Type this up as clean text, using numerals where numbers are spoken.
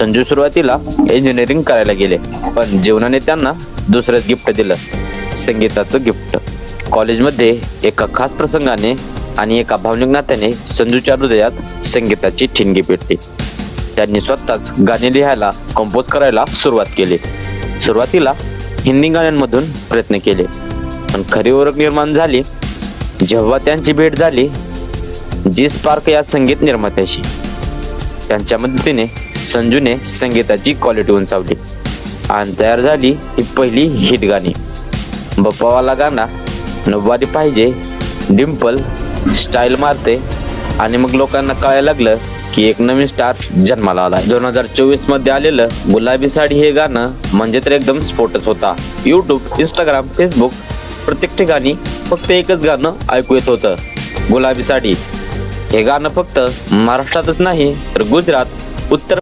संजू सुरुवातीला इंजिनिअरिंग करायला गेले, पण जीवनाने त्यांना दुसरंच गिफ्ट दिलं, संगीताचं गिफ्ट. कॉलेजमध्ये एका खास प्रसंगाने आणि एका भावनिक नात्याने संजूच्या हृदयात संगीताची ठिणगी पेटली. त्यांनी स्वतःच गाणी लिहायला, कंपोज करायला सुरुवात केली. सुरुवातीला हिंदी गाण्यांमधून प्रयत्न केले, पण खरी ओळख निर्माण झाली जेव्हा त्यांची भेट झाली जी स्पार्क या संगीत निर्मात्याशी. त्यांच्या मदतीने संजूने संगीताची क्वालिटी उंचावली आणि तयार झाली ही पहिली हिट गाणी. बप्पावाला गाणं, नव्वारी पाहिजे, डिम्पल, स्टाईल मारते आणि मग लोकांना कळायला लागलं की एक नवीन स्टार जन्माला आला. 2024 मध्ये आलेलं गुलाबी साडी हे गाणं म्हणजे तर एकदम स्फोटच होता. यूट्यूब, इंस्टाग्राम, फेसबुक प्रत्येक ठिकाणी फक्त एकच गाणं ऐकू येत होतं, गुलाबी साडी. हे गाणं फक्त महाराष्ट्रातच नाही तर गुजरात, उत्तर